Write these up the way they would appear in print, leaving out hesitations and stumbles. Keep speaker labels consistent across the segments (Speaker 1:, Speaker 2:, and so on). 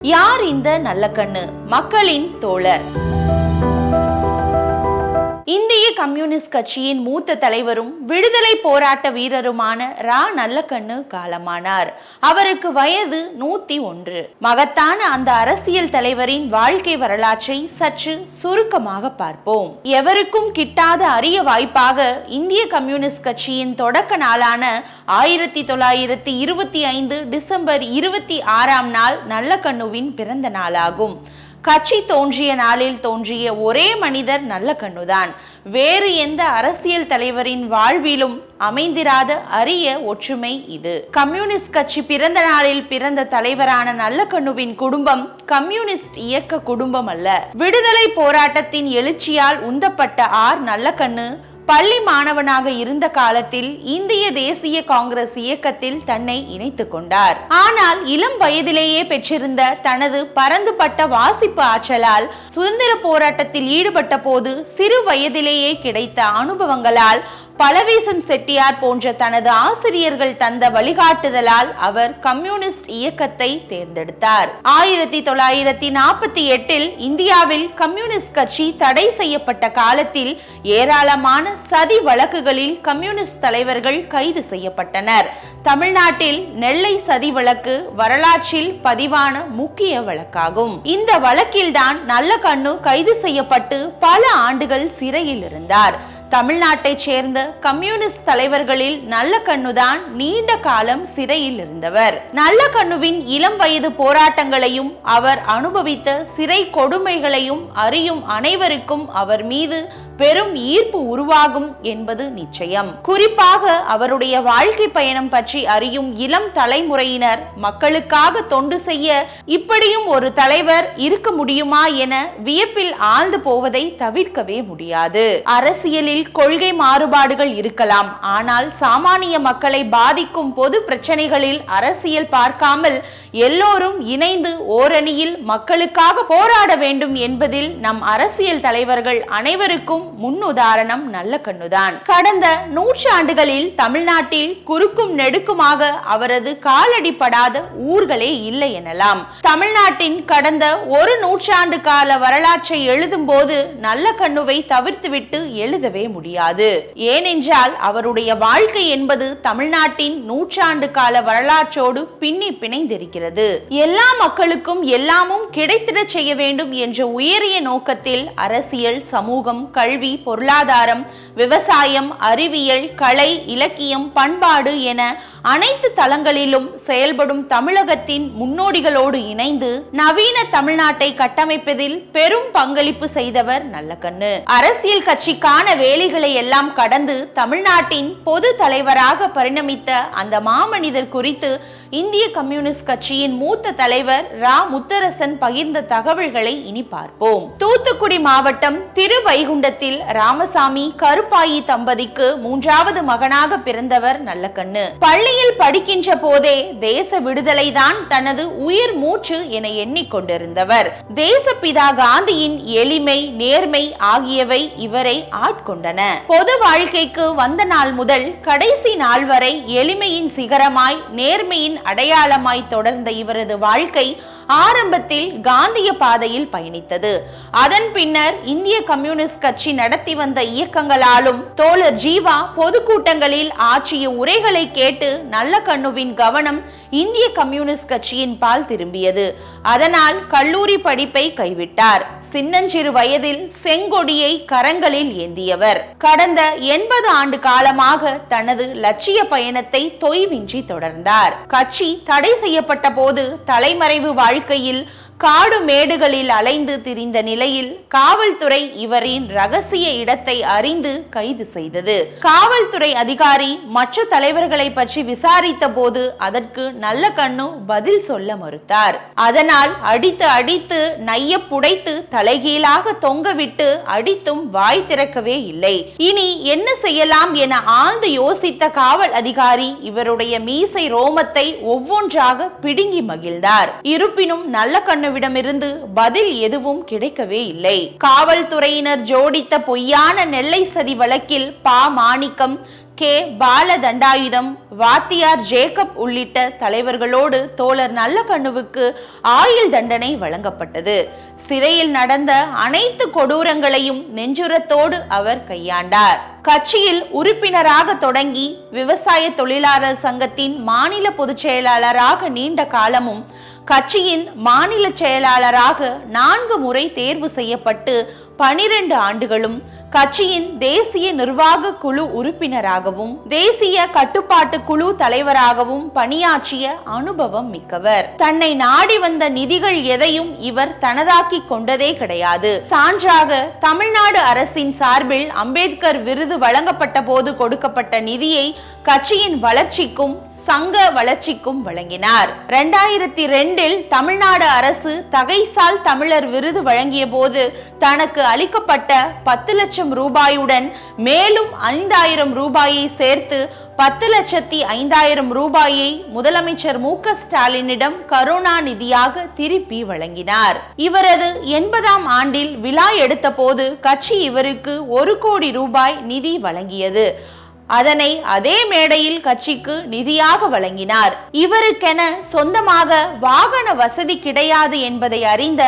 Speaker 1: யார் இந்த நல்லக்கண்ணு? மக்களின் தோழர். இந்திய கம்யூனிஸ்ட் கட்சியின் மூத்த தலைவரும் விடுதலை போராட்ட வீரருமான ரா நல்லக்கண்ணு காலமானார். அவருக்கு வயது 101. மகத்தான அந்த அரசியல் தலைவரின் வாழ்க்கை வரலாற்றை சற்று சுருக்கமாக பார்ப்போம். எவருக்கும் கிட்டாத அரிய வாய்ப்பாக இந்திய கம்யூனிஸ்ட் கட்சியின் தொடக்க நாளான 1925 டிசம்பர் 26ஆம் நாள் நல்லக்கண்ணுவின் பிறந்த நாளாகும். கட்சி தோன்றிய நாளில் தோன்றிய ஒரே மனிதர் நல்லக்கண்ணுதான். வேறு எந்த அரசியல் தலைவரின் வாழ்விலும் அமைந்திராத அரிய ஒற்றுமை இது. கம்யூனிஸ்ட் கட்சி பிறந்த நாளில் பிறந்த தலைவரான நல்லக்கண்ணுவின் குடும்பம் கம்யூனிஸ்ட் இயக்க குடும்பம் அல்ல. விடுதலை போராட்டத்தின் எழுச்சியால் உந்தப்பட்ட நல்லக்கண்ணு பள்ளி மாணவனாக இருந்த காலத்தில் இந்திய தேசிய காங்கிரஸ் இயக்கத்தில் தன்னை இணைத்துக் கொண்டார். ஆனால் இளம் வயதிலேயே பெற்றிருந்த தனது பரந்துபட்ட வாசிப்பு ஆற்றலால் சுதந்திர போராட்டத்தில் ஈடுபட்ட போது சிறு வயதிலேயே கிடைத்த அனுபவங்களால் பலவேசம் செட்டியார் போன்ற தனது ஆசிரியர்கள் தந்த வழிகாட்டுதலால் அவர் கம்யூனிஸ்ட் இயக்கத்தை தேர்ந்தெடுத்தார். 1948 இந்தியாவில் கம்யூனிஸ்ட் கட்சி தடை செய்யப்பட்ட காலத்தில் ஏராளமான சதி வழக்குகளில் கம்யூனிஸ்ட் தலைவர்கள் கைது செய்யப்பட்டனர். தமிழ்நாட்டில் நெல்லை சதி வழக்கு வரலாற்றில் பதிவான முக்கிய வழக்காகும். இந்த வழக்கில்தான் நல்லக்கண்ணு கைது செய்யப்பட்டு பல ஆண்டுகள் சிறையில் இருந்தார். தமிழ்நாட்டை சேர்ந்த கம்யூனிஸ்ட் தலைவர்களில் நல்லக்கண்ணுதான் நீண்ட காலம் சிறையில் இருந்தவர். நல்லக்கண்ணுவின் இளம் வயது போராட்டங்களையும் அவர் அனுபவித்த சிறை கொடுமைகளையும் அறியும் அனைவருக்கும் அவர் மீது பெரும் ஈர்ப்பு உருவாகும் என்பது நிச்சயம். குறிப்பாக அவருடைய வாழ்க்கை பயணம் பற்றி அறியும் இளம் தலைமுறையினர் மக்களுக்காக தொண்டு செய்ய இப்படியும் ஒரு தலைவர் இருக்க முடியுமா என வியப்பில் ஆழ்ந்து போவதை தவிர்க்கவே முடியாது. அரசியலில் கொள்கை மாறுபாடுகள் இருக்கலாம், ஆனால் சாமானிய மக்களை பாதிக்கும் பொது பிரச்சனைகளில் அரசியல் பார்க்காமல் எல்லோரும் இணைந்து ஓரணியில் மக்களுக்காக போராட வேண்டும் என்பதில் நம் அரசியல் தலைவர்கள் அனைவருக்கும் முன்னுதாரணம் நல்லக்கண்ணுதான். கடந்த நூற்றாண்டுகளில் தமிழ்நாட்டில் குறுக்கும் நெடுக்குமாக அவரது காலடிப்படாத ஊர்களே இல்லை எனலாம். தமிழ்நாட்டின் கடந்த ஒரு நூற்றாண்டு கால வரலாற்றை எழுதும் போது நல்லக்கண்ணுவை தவிர்த்துவிட்டு எழுதவே முடியாது. ஏனென்றால் அவருடைய வாழ்க்கை என்பது தமிழ்நாட்டின் நூற்றாண்டு கால வரலாற்றோடு பின்னி பிணைந்திருக்கிறது. எல்லா மக்களுக்கும் எல்லாமும் கிடைத்திட செய்ய வேண்டும் என்ற உயரிய நோக்கத்தில் அரசியல், சமூகம், கல்வி, பொருளாதாரம், விவசாயம், அறிவியல், கலை, இலக்கியம், பண்பாடு என அனைத்து தளங்களிலும் செயல்படும் தமிழகத்தின் முன்னோடிகளோடு இணைந்து நவீன தமிழ்நாட்டை கட்டமைப்பதில் பெரும் பங்களிப்பு செய்தவர் நல்லக்கண்ணு. அரசியல் கட்சிக்கான வேலைகளை எல்லாம் கடந்து தமிழ்நாட்டின் பொது தலைவராக பரிணமித்த அந்த மாமனிதர் குறித்து இந்திய கம்யூனிஸ்ட் கட்சியின் மூத்த தலைவர் ரா முத்தரசன் பகிர்ந்த தகவல்களை இனி பார்ப்போம். தூத்துக்குடி மாவட்டம் திருவைகுண்டத்தில் ராமசாமி கருப்பாயி தம்பதிக்கு 3வது மகனாக பிறந்தவர் நல்லக்கண்ணு. பள்ளியில் படிக்கின்ற போதே தேச விடுதலைதான் தனது உயிர் மூச்சு என எண்ணிக்கொண்டிருந்தவர். தேசப்பிதா காந்தியின் எளிமை, நேர்மை ஆகியவை இவரை ஆட்கொண்டன. பொது வாழ்க்கைக்கு வந்த நாள் முதல் கடைசி நாள் வரை எளிமையின் சிகரமாய், நேர்மையின் அடையாளமாய் தொடர்ந்த இவரது வாழ்க்கை ஆரம்பத்தில் காந்திய பாதையில் பயணித்தது. அதன் பின்னர் இந்திய கம்யூனிஸ்ட் கட்சி நடத்தி வந்த இயக்கங்களாலும் தோழர் ஜீவா பொதுக்கூட்டங்களில் ஆற்றிய உரைகளை கேட்டு நல்லக்கண்ணுவின் கவனம் இந்திய கம்யூனிஸ்ட் கட்சியின் பால் திரும்பியது. அதனால் கல்லூரி படிப்பை கைவிட்டார். சின்னஞ்சிறு வயதில் செங்கொடியை கரங்களில் ஏந்தியவர். கடந்த 80 ஆண்டு காலமாக தனது லட்சிய பயணத்தை தொய்வின்றி தொடர்ந்தார். கட்சி தடை செய்யப்பட்ட போது தலைமறைவு வாழ்க்கையில் காடு மேடுகளில் அலைந்து திரிந்த நிலையில் காவல்துறை இவரின் ரகசிய இடத்தை அறிந்து கைது செய்தது. காவல்துறை அதிகாரி மற்ற தலைவர்களை பற்றி விசாரித்த போது அதற்கு நல்லக்கண்ணு பதில் சொல்ல மறுத்தார். அதனால் அடித்து நைய புடைத்து தலைகீழாக தொங்கவிட்டு அடித்தும் வாய் திறக்கவே இல்லை. இனி என்ன செய்யலாம் என ஆழ்ந்து யோசித்த காவல் அதிகாரி இவருடைய மீசை ரோமத்தை ஒவ்வொன்றாக பிடுங்கி மகிழ்ந்தார். இருப்பினும் நல்லக்கண்ணு விடமிருந்து பதில் எதுவும் கிடைக்கவே இல்லை. காவல்துறையினர் ஜோடித்த பொய்யான நெல்லை சதி வழக்கில் பா. மாணிக்கம், கே. பாலதண்டாயுதம், வாத்தியார் ஜேக்கப் உள்ளிட்ட தலைவர்களோடு தோழர் நல்லகண்ணுவுக்கு ஆயுள் தண்டனை வழங்கப்பட்டது. சிறையில் நடந்த அனைத்து கொடூரங்களையும் நெஞ்சுரத்தோடு அவர் கையாண்டார். கட்சியில் உறுப்பினராக தொடங்கி விவசாய தொழிலாளர் சங்கத்தின் மாநில பொதுச் செயலாளராக நீண்ட காலமும், கட்சியின் மாநில செயலாளராக 4 முறை தேர்வு செய்யப்பட்டு 12 ஆண்டுகளும், கட்சியின் தேசிய நிர்வாக குழு உறுப்பினராகவும் தேசிய கட்டுப்பாட்டு குழு தலைவராகவும் பணியாற்றிய அனுபவம் மிக்கவர். தன்னை நாடி வந்த நிதிகள் எதையும் இவர் தனதாக்கி கொண்டதே கிடையாது. சான்றாக தமிழ்நாடு அரசின் சார்பில் அம்பேத்கர் விருது வழங்கப்பட்ட போது கொடுக்கப்பட்ட நிதியை கட்சியின் வளர்ச்சிக்கும் சங்க வளர்ச்சிக்கும் வழங்கினார். 2002இல் தமிழ்நாடு அரசு தகைசால் தமிழர் விருது வழங்கிய போது தனக்கு அளிக்கப்பட்ட 10 லட்சம் ரூபாயுடன் மேலும் 5000 ரூபாயை சேர்த்து 10,05,000 ரூபாயை முதலமைச்சர் மு.க. ஸ்டாலினிடம் கருணாநிதியாக திருப்பி வழங்கினார். இவரது 80ஆம் ஆண்டில் விழா எடுத்த போது கட்சி இவருக்கு 1 கோடி ரூபாய் நிதி வழங்கியது. அதனை அதே மேடையில் கட்சிக்கு நிதியாக வழங்கினார். இவருக்கென சொந்தமாக வாகன வசதி கிடையாது என்பதை அறிந்த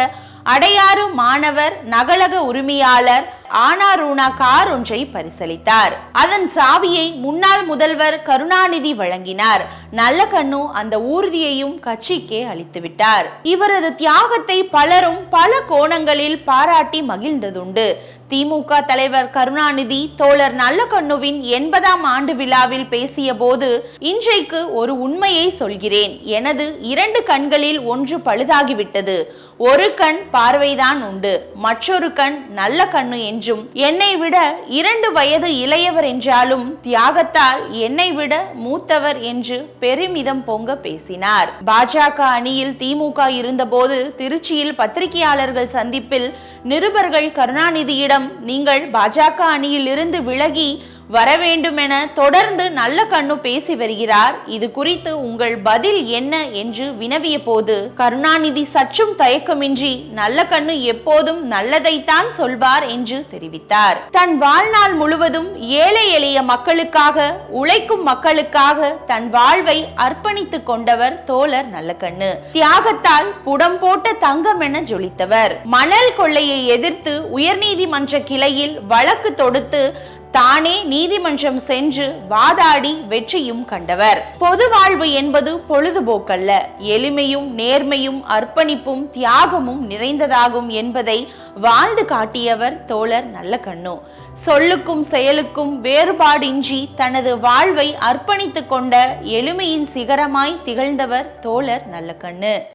Speaker 1: அடையாறு மாணவர் நகலக உரிமையாளர் ஆனாரூனா கார் ஒன்றை பரிசளித்தார். அதன் சாவியை முன்னாள் முதல்வர் கருணாநிதி வழங்கினார். நல்லகண்ணு அந்த ஊர்தியையும் கட்சிக்கே அளித்துவிட்டார். இவரது தியாகத்தை பலரும் பல கோணங்களில் பாராட்டி மகிழ்ந்ததுண்டு. திமுக தலைவர் கருணாநிதி தோழர் நல்லகண்ணுவின் 80ஆம் ஆண்டு விழாவில் பேசிய போது, இன்றைக்கு ஒரு உண்மையை சொல்கிறேன். எனது 2 கண்களில் ஒன்று பழுதாகிவிட்டது. ஒரு கண் பார்வைதான் உண்டு, மற்றொரு கண் நல்ல கண்ணு என்றும், என்னை விட 2 வயது இளையவர் என்றாலும் தியாகத்தால் என்னை விட மூத்தவர் என்று பெருமிதம் பொங்க பேசினார். பாஜக அணியில் திமுக இருந்தபோது திருச்சியில் பத்திரிகையாளர்கள் சந்திப்பில் நிருபர்கள் கருணாநிதியிடம், நீங்கள் பாஜக அணியில் இருந்து விலகி வர வேண்டும் என தொடர்ந்து நல்லகண்ணு பேசி வருகிறார், இது குறித்து உங்கள் பதில் என்ன என்று வினவிய போது கருணாநிதி சற்றும் தயக்கமின்றி நல்லகண்ணு எப்போதும் நல்லதைத்தான் சொல்வார் என்று தெரிவித்தார். தன் வாழ்நாள் முழுவதும் ஏழை எளிய மக்களுக்காக, உழைக்கும் மக்களுக்காக தன் வாழ்வை அர்ப்பணித்துக் கொண்டவர் தோழர் நல்லகண்ணு. தியாகத்தால் புடம் போட்ட தங்கம் என ஜொலித்தவர். மணல் கொள்ளையை எதிர்த்து உயர்நீதிமன்ற கிளையில் வழக்கு தொடுத்து தானே நீதிமன்றம் சென்று வாதாடி வெற்றியும் கண்டவர். பொது வாழ்வு என்பது பொழுதுபோக்கல்ல, எளிமையும் நேர்மையும் அர்ப்பணிப்பும் தியாகமும் நிறைந்ததாகும் என்பதை வாழ்ந்து காட்டியவர் தோழர் நல்லகண்ணு. சொல்லுக்கும் செயலுக்கும் வேறுபாடின்றி தனது வாழ்வை அர்ப்பணித்துக் கொண்ட எளிமையின் சிகரமாய் திகழ்ந்தவர் தோழர் நல்லகண்ணு.